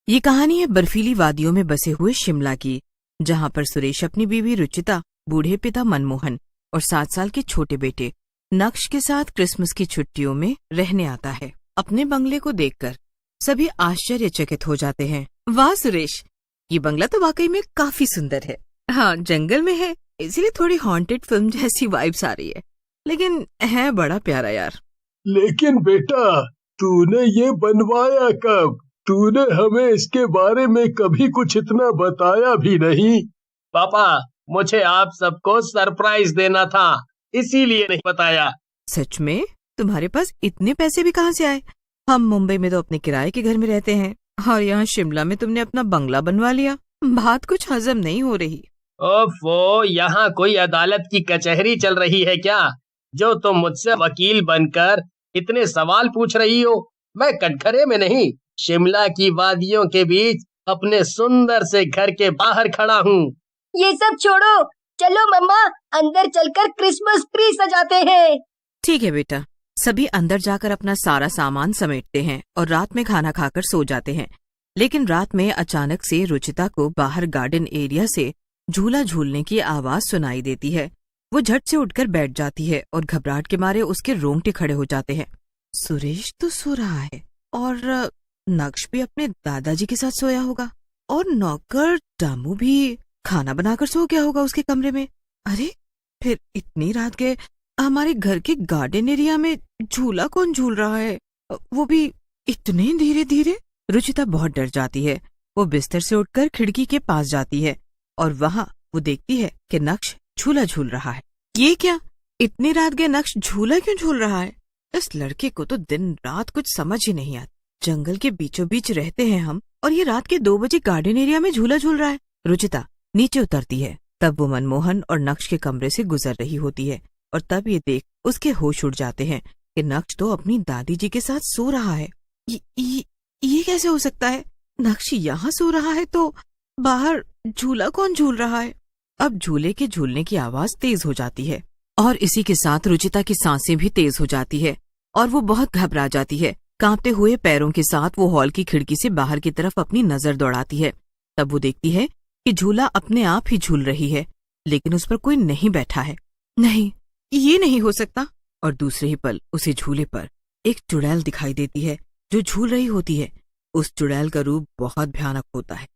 ये कहानी है बर्फीली वादियों में बसे हुए शिमला की, जहाँ पर सुरेश अपनी बीवी रुचिता, बूढ़े पिता मनमोहन और 7 साल के छोटे बेटे नक्श के साथ क्रिसमस की छुट्टियों में रहने आता है। अपने बंगले को देखकर सभी आश्चर्यचकित हो जाते हैं। वाह सुरेश, ये बंगला तो वाकई में काफी सुंदर है। हाँ, जंगल में है, इसीलिए थोड़ी हॉन्टेड फिल्म जैसी वाइब्स आ रही है, लेकिन है बड़ा प्यारा यार। लेकिन बेटा, तूने ये बनवाया कब? तूने हमें इसके बारे में कभी कुछ इतना बताया भी नहीं। पापा, मुझे आप सबको सरप्राइज देना था, इसीलिए नहीं बताया। सच में? तुम्हारे पास इतने पैसे भी कहाँ से आए? हम मुंबई में तो अपने किराए के घर में रहते हैं, और यहाँ शिमला में तुमने अपना बंगला बनवा लिया। बात कुछ हजम नहीं हो रही। ओफो, यहाँ कोई अदालत की कचहरी चल रही है क्या, जो तुम मुझसे वकील बनकर इतने सवाल पूछ रही हो? मैं कटघरे में नहीं, शिमला की वादियों के बीच अपने सुंदर से घर के बाहर खड़ा हूँ। ये सब छोड़ो, चलो मम्मा, अंदर चलकर क्रिसमस ट्री सजाते हैं। ठीक है बेटा। सभी अंदर जाकर अपना सारा सामान समेटते हैं और रात में खाना खाकर सो जाते हैं। लेकिन रात में अचानक से रुचिता को बाहर गार्डन एरिया से झूला झूलने की आवाज सुनाई देती है। वो झट से उठकर बैठ जाती है और घबराहट के मारे उसके रोंगटे खड़े हो जाते हैं। सुरेश तो सो रहा है और नक्श भी अपने दादाजी के साथ सोया होगा, और नौकर दामू भी खाना बनाकर सो गया होगा उसके कमरे में। अरे, फिर इतनी रात के हमारे घर के गार्डन एरिया में झूला कौन झूल रहा है, वो भी इतने धीरे धीरे? रुचिता बहुत डर जाती है। वो बिस्तर से उठकर खिड़की के पास जाती है और वहाँ वो देखती है कि नक्श झूला झूल रहा है। ये क्या, इतनी रात के नक्श झूला क्यों झूल रहा है? इस लड़के को तो दिन रात कुछ समझ ही नहीं आता। जंगल के बीचों बीच रहते हैं हम, और ये रात के 2 बजे गार्डन एरिया में झूला झूल रहा है। रुचिता नीचे उतरती है, तब वो मनमोहन और नक्श के कमरे से गुजर रही होती है, और तब ये देख उसके होश उड़ जाते हैं कि नक्श तो अपनी दादी जी के साथ सो रहा है। ये कैसे हो सकता है? नक्श यहाँ सो रहा है तो बाहर झूला कौन झूल रहा है? अब झूले के झूलने की आवाज तेज हो जाती है, और इसी के साथ रुचिता की सांसें भी तेज हो जाती है और वो बहुत घबरा जाती है। कांपते हुए पैरों के साथ वो हॉल की खिड़की से बाहर की तरफ अपनी नजर दौड़ाती है। तब वो देखती है कि झूला अपने आप ही झूल रही है, लेकिन उस पर कोई नहीं बैठा है। नहीं, ये नहीं हो सकता। और दूसरे ही पल उसे झूले पर एक चुड़ैल दिखाई देती है जो झूल रही होती है। उस चुड़ैल का रूप बहुत भयानक होता है,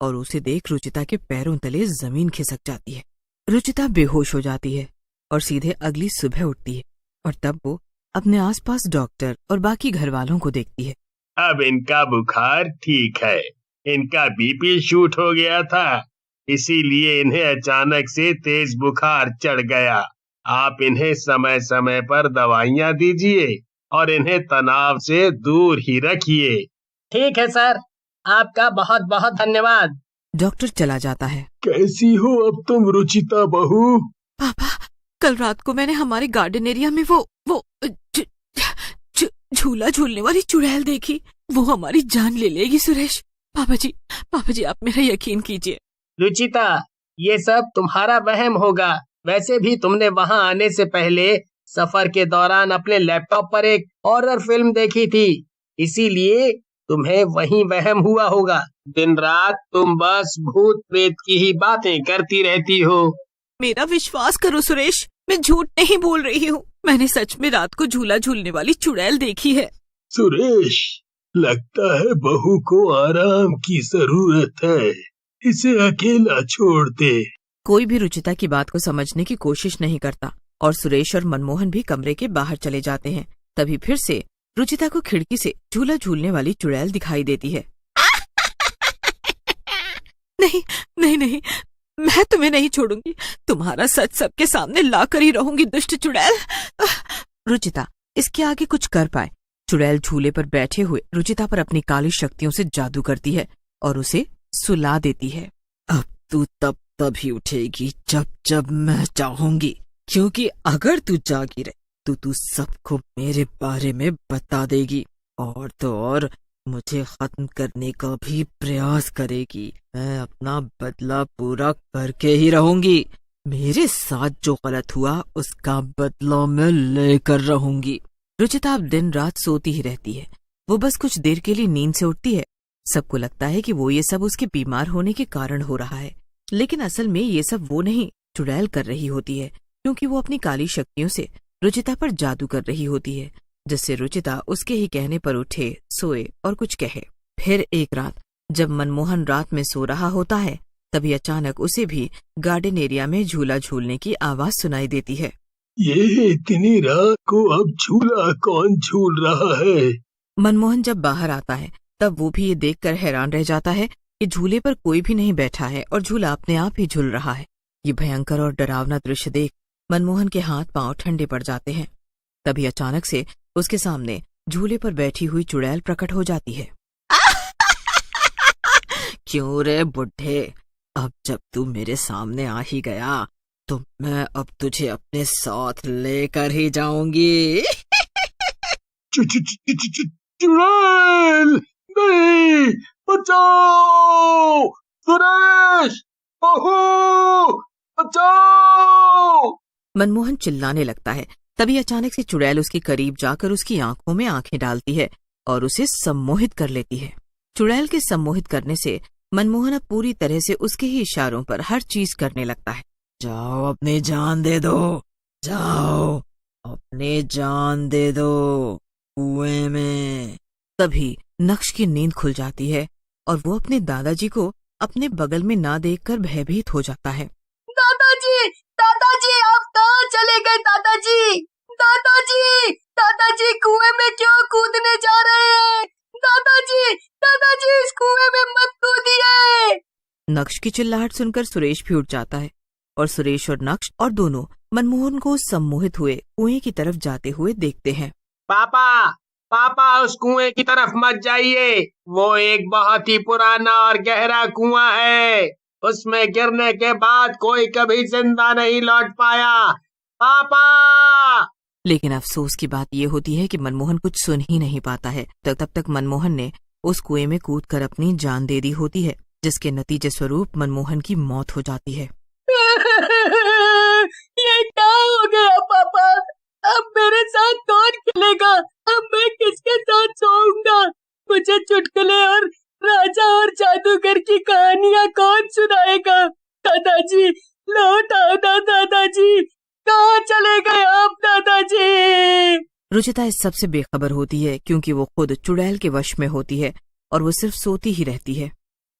और उसे देख रुचिता के पैरों तले जमीन खिसक जाती है। रुचिता बेहोश हो जाती है और सीधे अगली सुबह उठती है, और तब वो अपने आसपास डॉक्टर और बाकी घर वालों को देखती है। अब इनका बुखार ठीक है, इनका बीपी शूट हो गया था, इसीलिए इन्हें अचानक से तेज बुखार चढ़ गया। आप इन्हें समय समय पर दवाइयाँ दीजिए और इन्हें तनाव से दूर ही रखिए। ठीक है सर, आपका बहुत बहुत धन्यवाद। डॉक्टर चला जाता है। कैसी हो अब तुम रुचिता बहू? पापा, कल रात को मैंने हमारे गार्डन एरिया में वो झूला झूलने वाली चुड़ैल देखी। वो हमारी जान ले लेगी सुरेश। पापा जी आप मेरा यकीन कीजिए। रुचिता, ये सब तुम्हारा वहम होगा। वैसे भी तुमने वहाँ आने से पहले सफर के दौरान अपने लैपटॉप पर एक हॉरर फिल्म देखी थी, इसीलिए तुम्हें वही वहम हुआ होगा। दिन रात तुम बस भूत प्रेत की ही बातें करती रहती हो। मेरा विश्वास करो सुरेश, मैं झूठ नहीं बोल रही हूँ। मैंने सच में रात को झूला झूलने वाली चुड़ैल देखी है। सुरेश, लगता है बहू को आराम की जरूरत है, इसे अकेला छोड़ दे। कोई भी रुचिता की बात को समझने की कोशिश नहीं करता, और सुरेश और मनमोहन भी कमरे के बाहर चले जाते हैं। तभी फिर से रुचिता को खिड़की से झूला झूलने वाली चुड़ैल दिखाई देती है। नहीं, मैं तुम्हें नहीं छोड़ूंगी। तुम्हारा सच सबके सामने लाकर ही रहूंगी, दुष्ट चुड़ैल। रुचिता इसके आगे कुछ कर पाए। चुड़ैल झूले पर बैठे हुए रुचिता पर अपनी काली शक्तियों से जादू करती है और उसे सुला देती है। अब तू तभी उठेगी जब मैं चाहूंगी, क्योंकि अगर तू जागी रहे तो तू सबको मेरे बारे में बता देगी, और तो और मुझे खत्म करने का भी प्रयास करेगी। मैं अपना बदला पूरा करके ही रहूंगी। मेरे साथ जो गलत हुआ उसका बदला मैं लेकर रहूंगी। रुचिता अब दिन रात सोती ही रहती है। वो बस कुछ देर के लिए नींद से उठती है, सबको लगता है कि वो ये सब उसके बीमार होने के कारण हो रहा है, लेकिन असल में ये सब वो नहीं, चुड़ैल कर रही होती है, क्योंकि वो अपनी काली शक्तियों से रुचिता पर जादू कर रही होती है, जिससे रुचिता उसके ही कहने पर उठे, सोए और कुछ कहे। फिर एक रात जब मनमोहन रात में सो रहा होता है, तभी अचानक उसे भी गार्डन एरिया में झूला झूलने की आवाज सुनाई देती है। ये इतनी रात को अब झूला कौन झूल रहा है? मनमोहन जब बाहर आता है तब वो भी ये देखकर हैरान रह जाता है कि झूले पर कोई भी नहीं बैठा है और झूला अपने आप ही झूल रहा है। ये भयंकर और डरावना दृश्य देख मनमोहन के हाथ पांव ठंडे पड़ जाते हैं। तभी अचानक से उसके सामने झूले पर बैठी हुई चुड़ैल प्रकट हो जाती है। क्यों रे बुढ़े, अब जब तू मेरे सामने आ ही गया तो मैं अब तुझे अपने साथ लेकर ही जाऊंगी। चुड़ैल नहीं, बचाओ! सुरेश, बहू, बचाओ! मनमोहन चिल्लाने लगता है। तभी अचानक से चुड़ैल उसके करीब जाकर उसकी आंखों में आंखें डालती है और उसे सम्मोहित कर लेती है। चुड़ैल के सम्मोहित करने से मनमोहन अब पूरी तरह से उसके ही इशारों पर हर चीज करने लगता है। जाओ अपनी जान दे दो, जाओ अपनी जान दे दो कुएं में। तभी नक्श की नींद खुल जाती है और वो अपने दादाजी को अपने बगल में ना देखकर भयभीत हो जाता है। दादाजी, दादाजी, आप कहाँ चले गए? दादाजी, दादाजी, दादाजी, कुएं में क्यों कूदने जा रहे हैं? दादाजी, दादाजी, इस कुएं में मत कूदिए। नक्श की चिल्लाहट सुनकर सुरेश भी उठ जाता है और सुरेश और नक्श और दोनों मनमोहन को सम्मोहित हुए कुएं की तरफ जाते हुए देखते हैं। पापा, पापा, उस कुएं की तरफ मत जाइए। वो एक बहुत ही पुराना और गहरा कुआं है। उसमें गिरने के बाद कोई कभी जिंदा नहीं लौट पाया। पापा! लेकिन अफसोस की बात ये होती है कि मनमोहन कुछ सुन ही नहीं पाता है। तब तक मनमोहन ने उस कुएं में कूदकर अपनी जान दे दी होती है, जिसके नतीजे स्वरूप मनमोहन की मौत हो जाती है। ये क्या हो गया पापा? अब मेरे साथ कौन खेलेगा? अब मैं किसके साथ सोऊंगा? मुझे चुटकुले और राजा और जादूगर की कहानियाँ कौन सुनाएगा? दादाजी, लौट आओ ना दादाजी, कहाँ चले गए आप दादाजी? रुचिता इस सब से बेखबर होती है, क्योंकि वो खुद चुड़ैल के वश में होती है और वो सिर्फ सोती ही रहती है।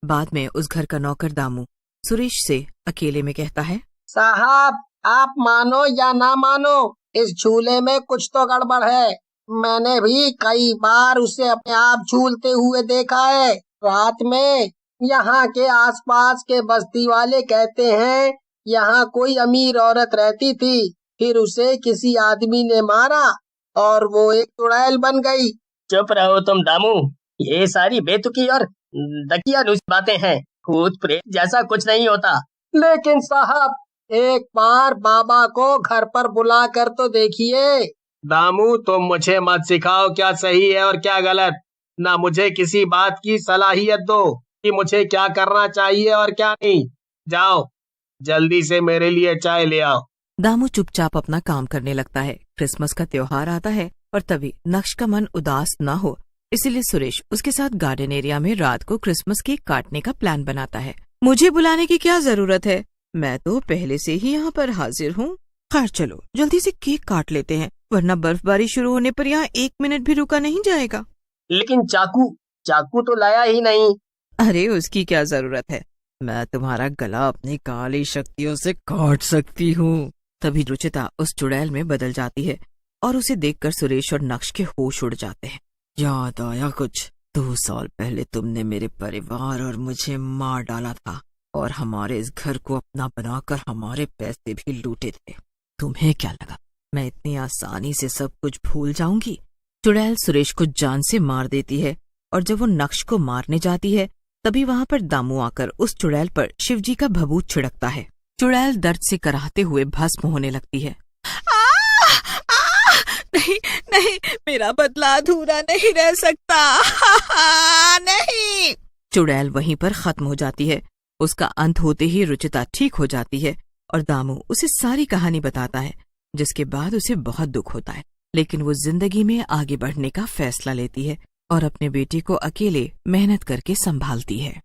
बाद में उस घर का नौकर दामू सुरेश से अकेले में कहता है, साहब, आप मानो या ना मानो, इस झूले में कुछ तो गड़बड़ है। मैंने भी कई बार उसे अपने आप झूलते हुए देखा है। रात में यहाँ के आसपास के बस्ती वाले कहते हैं यहाँ कोई अमीर औरत रहती थी, फिर उसे किसी आदमी ने मारा और वो एक चुड़ैल बन गई। चुप रहो तुम दामू, ये सारी बेतुकी और दकियानूसी बातें हैं। भूत प्रेत जैसा कुछ नहीं होता। लेकिन साहब, एक बार बाबा को घर पर बुला कर तो देखिए। दामू, तुम मुझे मत सिखाओ क्या सही है और क्या गलत। ना मुझे किसी बात की सलाहियत दो कि मुझे क्या करना चाहिए और क्या नहीं। जाओ, जल्दी से मेरे लिए चाय ले आओ। दामू चुपचाप अपना काम करने लगता है। क्रिसमस का त्योहार आता है और तभी नक्श का मन उदास न हो, इसीलिए सुरेश उसके साथ गार्डन एरिया में रात को क्रिसमस केक काटने का प्लान बनाता है। मुझे बुलाने की क्या जरूरत है, मैं तो पहले से ही यहाँ पर हाजिर हूँ। खैर चलो जल्दी से केक काट लेते हैं, वरना बर्फबारी शुरू होने पर यहाँ 1 मिनट भी रुका नहीं जाएगा। लेकिन चाकू तो लाया ही नहीं। अरे उसकी क्या जरूरत है, मैं तुम्हारा गला अपनी काली शक्तियों से काट सकती हूँ। तभी रुचिता उस चुड़ैल में बदल जाती है और उसे देखकर सुरेश और नक्श के होश उड़ जाते हैं। याद आया कुछ? 2 साल पहले तुमने मेरे परिवार और मुझे मार डाला था और हमारे इस घर को अपना बनाकर हमारे पैसे भी लूटे थे। तुम्हें क्या लगा मैं इतनी आसानी से सब कुछ भूल जाऊंगी? चुड़ैल सुरेश को जान से मार देती है और जब वो नक्श को मारने जाती है तभी वहाँ पर दामू आकर उस चुड़ैल पर शिवजी का भभूत छिड़कता है। चुड़ैल दर्द से कराहते हुए भस्म होने लगती है। नहीं नहीं, मेरा बदला अधूरा नहीं रह सकता। नहीं। चुड़ैल वहीं पर खत्म हो जाती है। उसका अंत होते ही रुचिता ठीक हो जाती है और दामू उसे सारी कहानी बताता है, जिसके बाद उसे बहुत दुख होता है, लेकिन वो जिंदगी में आगे बढ़ने का फैसला लेती है और अपने बेटे को अकेले मेहनत करके संभालती है।